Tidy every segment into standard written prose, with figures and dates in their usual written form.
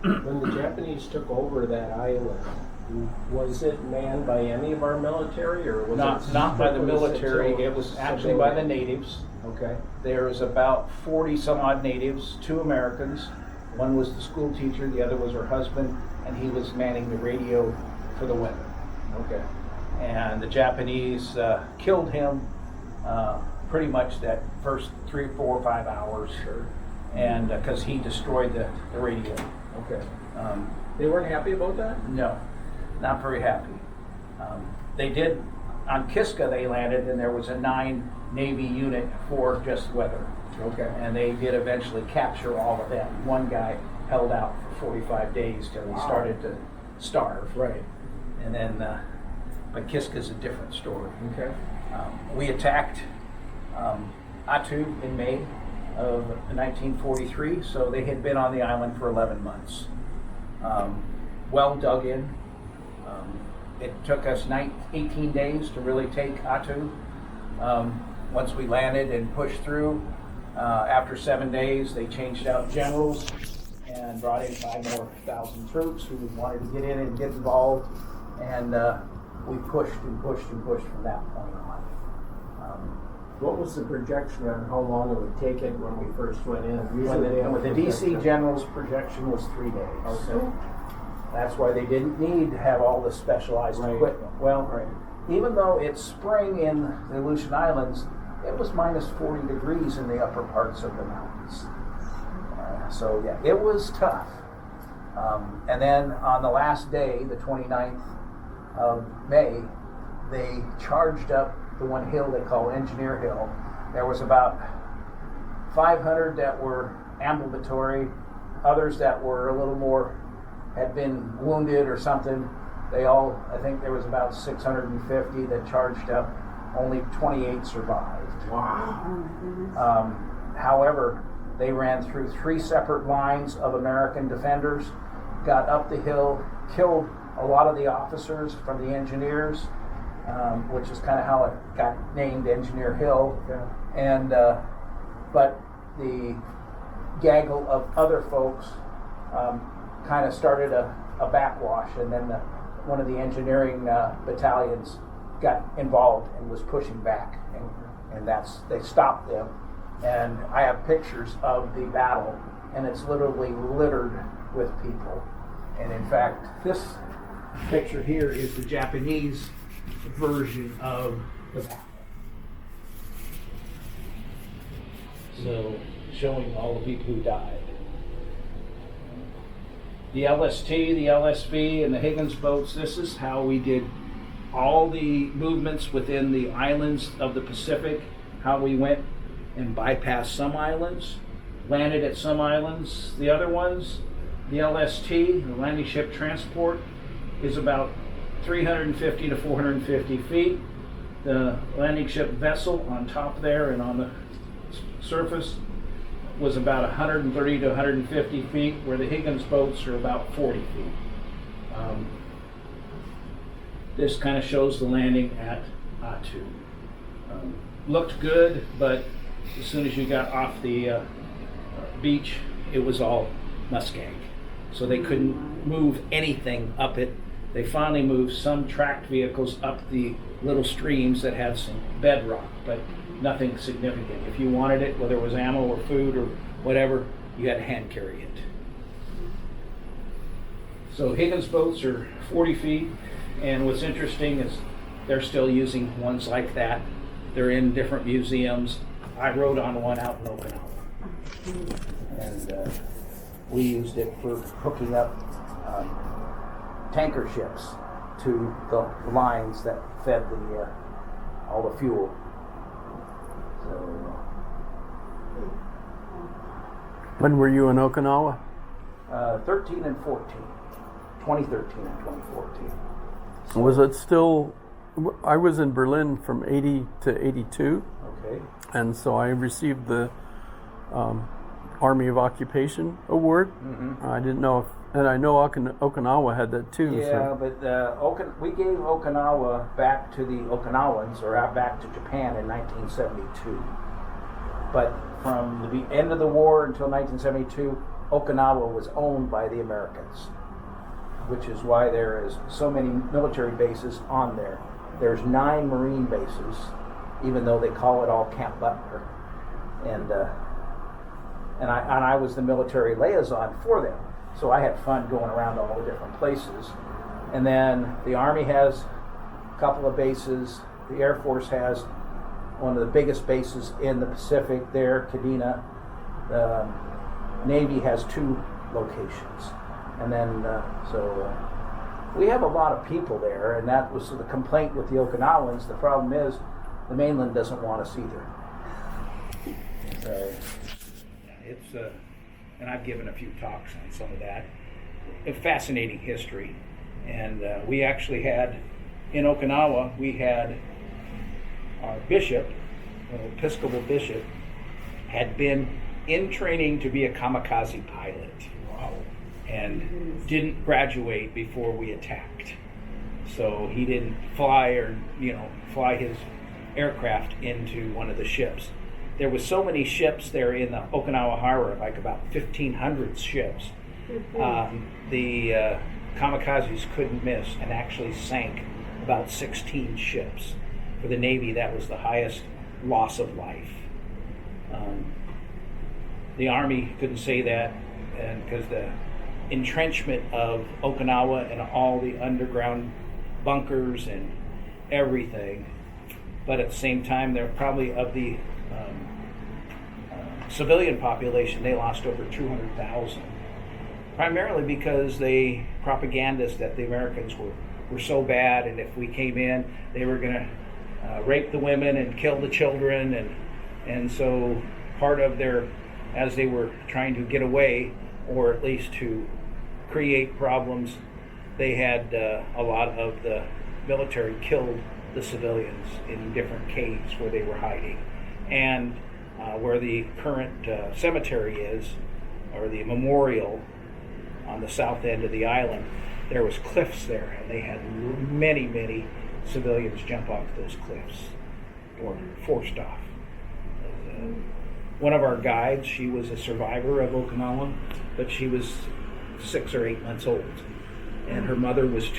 When the Japanese took over that island, was it manned by any of our military, or was it Not by the strictly military, civil- it was actually by the civilian? natives. Okay. There was about 40 some odd natives, 2 Americans. One was the school teacher, the other was her husband, and he was manning the radio for the weather. Okay. And the Japanese killed him pretty much that first 3, 4, 5 hours. Sure. And because he destroyed the radio. Okay. Um, They weren't happy about that? no, not very happy. They did, on Kiska they landed, and there was a 9 Navy unit for just weather. Okay. And they did eventually capture all of them. One guy held out for 45 days till he started to starve. Right. And then, but Kiska's a different story. Okay. We attacked Attu in May of 1943, so they had been on the island for 11 months. Well dug in. It took us 18 days to really take Attu. Once we landed and pushed through, after 7 days, they changed out generals and brought in 5,000 more troops who wanted to get in and get involved. And we pushed and pushed and pushed from that point on. What was the projection on how long it would take it when we first went in? Usually they have With the a DC projection. general's projection was 3 days. Okay. That's why they didn't need to have all the specialized Right. equipment. Well, Right. even though it's spring in the Aleutian Islands, it was minus 40 degrees in the upper parts of the mountains. So yeah, it was tough. And then on the last day, the 29th of May, they charged up the one hill they call Engineer Hill. There was about 500 that were ambulatory, others that were a little more, had been wounded or something. They all, I think there was about 650 that charged up. Only 28 survived. Wow. However, they ran through 3 separate lines of American defenders, got up the hill, killed a lot of the officers from the engineers, which is kind of how it got named Engineer Hill. Yeah. And but the gaggle of other folks kind of started a backwash, and then one of the engineering battalions got involved and was pushing back, and they stopped them. And I have pictures of the battle, and it's literally littered with people. And in fact, this picture here is the Japanese version of the battle. So, showing all the people who died. The LST, the LSV, and the Higgins boats, this is how we did all the movements within the islands of the Pacific, how we went and bypassed some islands, landed at some islands. The other ones, the LST, the landing ship transport, is about 350 to 450 feet. The landing ship vessel on top there and on the surface was about 130 to 150 feet, where the Higgins boats are about 40 feet. This kind of shows the landing at Attu. Looked good, but as soon as you got off the beach, it was all muskeg. So they couldn't move anything up it. They finally moved some tracked vehicles up the little streams that had some bedrock, but nothing significant. If you wanted it, whether it was ammo or food or whatever, you had to hand carry it. So Higgins boats are 40 feet, and what's interesting is they're still using ones like that. They're in different museums. I rode on one out in Okinawa, and we used it for hooking up tanker ships to the lines that fed the all the fuel. So, When were you in Okinawa? 13 and 14, 2013 and 2014. Was it still? I was in Berlin from 80 to 82, Okay. and so I received the Army of Occupation Award. Mm-hmm. I didn't know if, and I know Okinawa had that too. Yeah, So. but we gave Okinawa back to the Okinawans, or out back to Japan in 1972. But from the end of the war until 1972, Okinawa was owned by the Americans, which is why there is so many military bases on there. There's 9 Marine bases, even though they call it all Camp Butler. And I was the military liaison for them, so I had fun going around all the different places. And then the Army has a couple of bases. The Air Force has one of the biggest bases in the Pacific there, Kadena. The Navy has 2 locations. And then, we have a lot of people there, and that was the complaint with the Okinawans. The problem is the mainland doesn't want us either. So it's, and I've given a few talks on some of that. A fascinating history. And we actually had, in Okinawa, we had our bishop, Episcopal bishop, had been in training to be a kamikaze pilot. Wow. And didn't graduate before we attacked. So he didn't fly his aircraft into one of the ships. There was so many ships there in the Okinawa Harbor, like about 1,500 ships. The kamikazes couldn't miss and actually sank about 16 ships. For the Navy, that was the highest loss of life. The Army couldn't say that, and because the entrenchment of Okinawa and all the underground bunkers and everything, but at the same time, they're probably of the civilian population, they lost over 200,000. Primarily because they propagandized that the Americans were so bad, and if we came in, they were going to rape the women and kill the children, and so part of their, as they were trying to get away, or at least to create problems, they had a lot of the military killed the civilians in different caves where they were hiding. And where the current cemetery is, or the memorial on the south end of the island, there was cliffs there, and they had many, many civilians jump off those cliffs, or forced off. One of our guides, she was a survivor of Okinawa, but she was 6 or 8 months old, and her mother was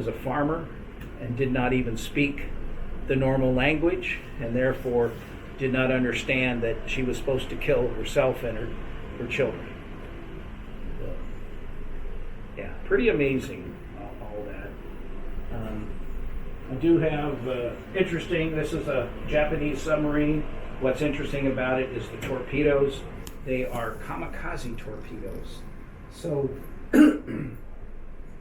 a farmer and did not even speak the normal language, and therefore did not understand that she was supposed to kill herself and her children. So, yeah, pretty amazing, all that. I do have interesting, this is a Japanese submarine. What's interesting about it is the torpedoes. They are kamikaze torpedoes. So the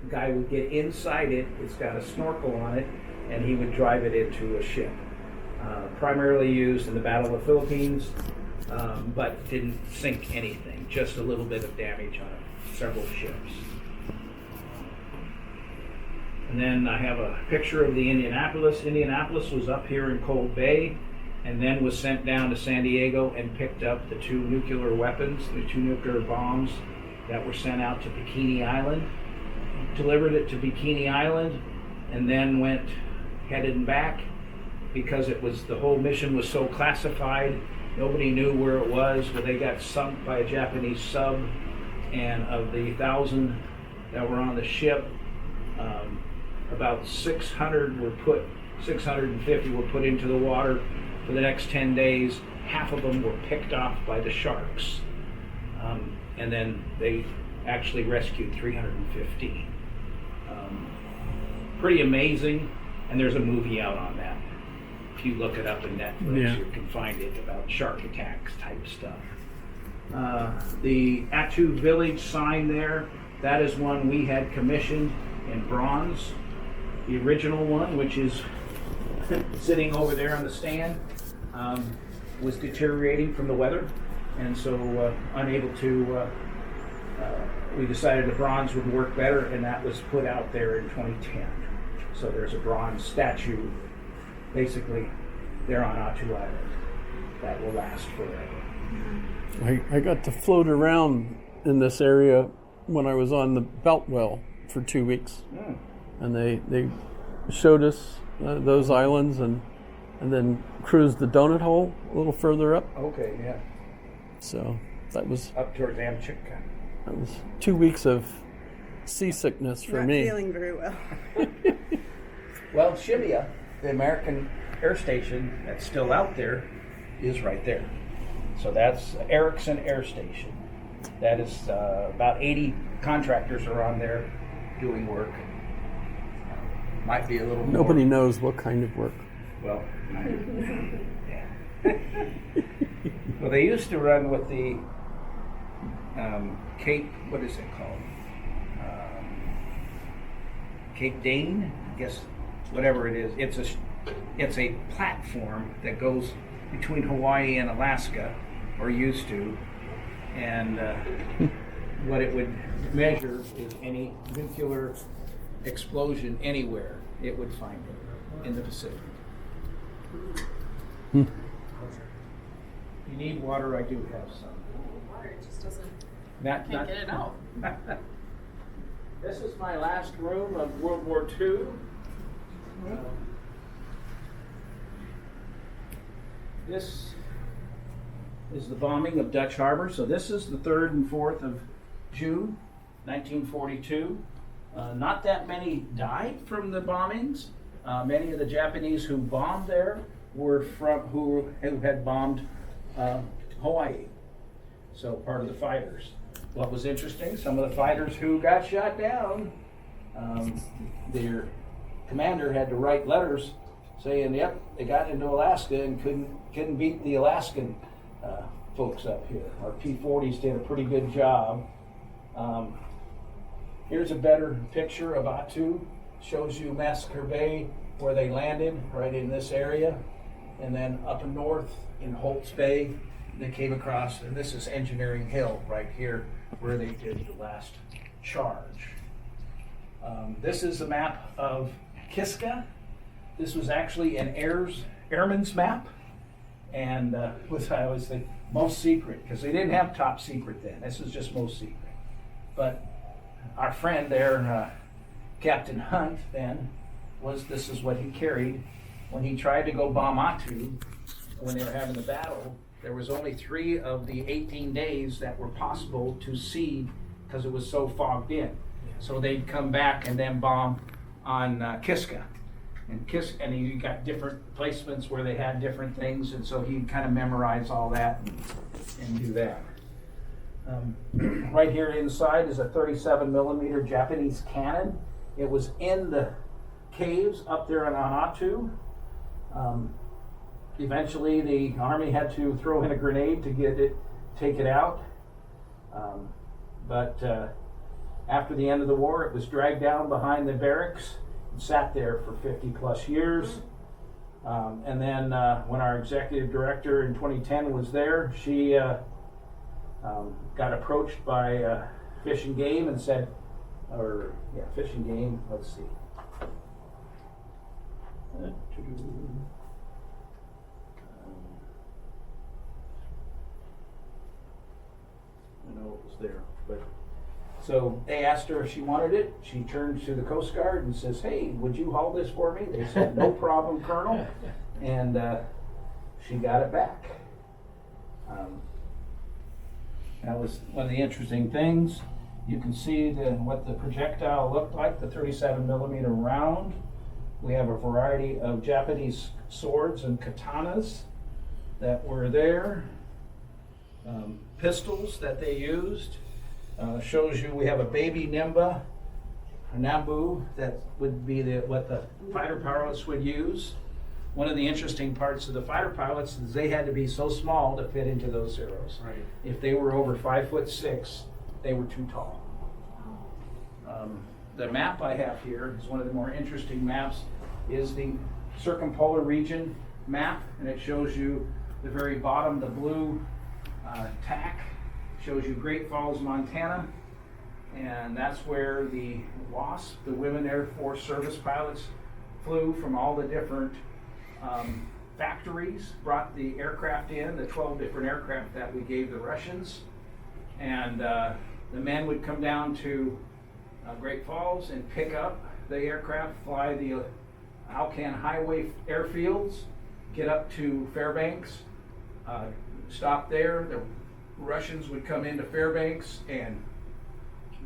guy would get inside it, it's got a snorkel on it, and he would drive it into a ship. Primarily used in the Battle of the Philippines, but didn't sink anything, just a little bit of damage on several ships. And then I have a picture of the Indianapolis. Indianapolis was up here in Cold Bay, and then was sent down to San Diego and picked up the 2 nuclear weapons, the 2 nuclear bombs that were sent out to Bikini Island, delivered it to Bikini Island, and then headed back, because the whole mission was so classified, nobody knew where it was, but they got sunk by a Japanese sub, and of the 1,000 that were on the ship, about 650 were put into the water. For the next 10 days, half of them were picked off by the sharks. And then they actually rescued 350. Pretty amazing, and there's a movie out on that. If you look it up in Netflix, you can find it, about shark attacks type stuff. The Attu Village sign there, that is one we had commissioned in bronze. The original one, which is sitting over there on the stand, was deteriorating from the weather, and so unable to, we decided the bronze would work better, and that was put out there in 2010. So there's a bronze statue basically there on Attu Island that will last forever. I got to float around in this area when I was on the Beltwell for 2 weeks. And they showed us those islands, and and then cruised the donut hole a little further up. Okay, yeah. So that was Up towards Amchitka. 2 weeks of seasickness for Not me. feeling very well. Well, Shibia, the American Air Station that's still out there, is right there. So that's Erickson Air Station. That is about 80 contractors are on there doing work. Might be a little more. Nobody knows what kind of work. Well, yeah. Well, they used to run with the Cape, what is it called? Cape Dane, I guess, whatever it is. It's a platform that goes between Hawaii and Alaska, or used to, and what it would measure is any nuclear explosion anywhere, it would find it in the Pacific. You need water, I do have some. Water just doesn't. Not, Can't get it out. This is my last room of World War II. This is the bombing of Dutch Harbor. So this is the 3rd and 4th of June, 1942. Not that many died from the bombings. Many of the Japanese who bombed there were who had bombed Hawaii. So part of the fighters. What was interesting, some of the fighters who got shot down, their commander had to write letters saying, "Yep, they got into Alaska and couldn't beat the Alaskan folks up here." Our P-40s did a pretty good job. Here's a better picture of Attu. Shows you Massacre Bay, where they landed, right in this area, and then up north in Holtz Bay, they came across, and this is Engineering Hill right here, where they did the last charge. This is a map of Kiska. This was actually an airman's map, and was I always think most secret, because they didn't have top secret then. This was just most secret. But our friend there, Captain Hunt, then this is what he carried when he tried to go bomb Attu. When they were having the battle, there was only 3 of the 18 days that were possible to see because it was so fogged in. So they'd come back and then bomb on Kiska. And he got different placements where they had different things, and so he'd kind of memorize all that and do that. Right here inside is a 37 millimeter Japanese cannon. It was in the caves up there on Attu. Eventually the Army had to throw in a grenade to take it out. But after the end of the war, it was dragged down behind the barracks and sat there for 50 plus years. And then when our executive director in 2010 was there, she got approached by Fish and Game and said, Fish and Game, let's see. I know it was there, but so they asked her if she wanted it. She turned to the Coast Guard and says, "Hey, would you haul this for me?" They said, "No problem, Colonel," and she got it back. That was one of the interesting things. You can see what the projectile looked like, the 37 millimeter round. We have a variety of Japanese swords and katanas that were there. Pistols that they used. Shows you we have a baby Nimba, a Nambu, that would be what the fighter pilots would use. One of the interesting parts of the fighter pilots is they had to be so small to fit into those arrows. Right. If they were over 5'6", they were too tall. The map I have here is one of the more interesting maps, is the circumpolar region map, and it shows you the very bottom, the blue tack, shows you Great Falls, Montana, and that's where the WASP, the Women Air Force Service pilots, flew from all the different factories, brought the aircraft in, the 12 different aircraft that we gave the Russians, and the men would come down to Great Falls and pick up the aircraft, fly the Alcan Highway airfields, get up to Fairbanks, stop there. The Russians would come into Fairbanks and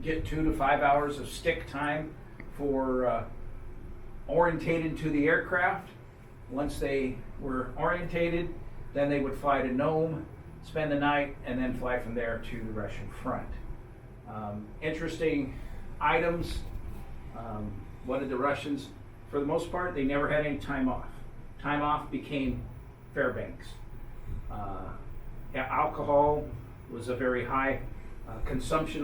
get 2 to 5 hours of stick time for orientated to the aircraft. Once they were orientated, then they would fly to Nome, spend the night, and then fly from there to the Russian front. Interesting items. What did the Russians, for the most part, they never had any time off. Time off became Fairbanks. Alcohol was a very high consumption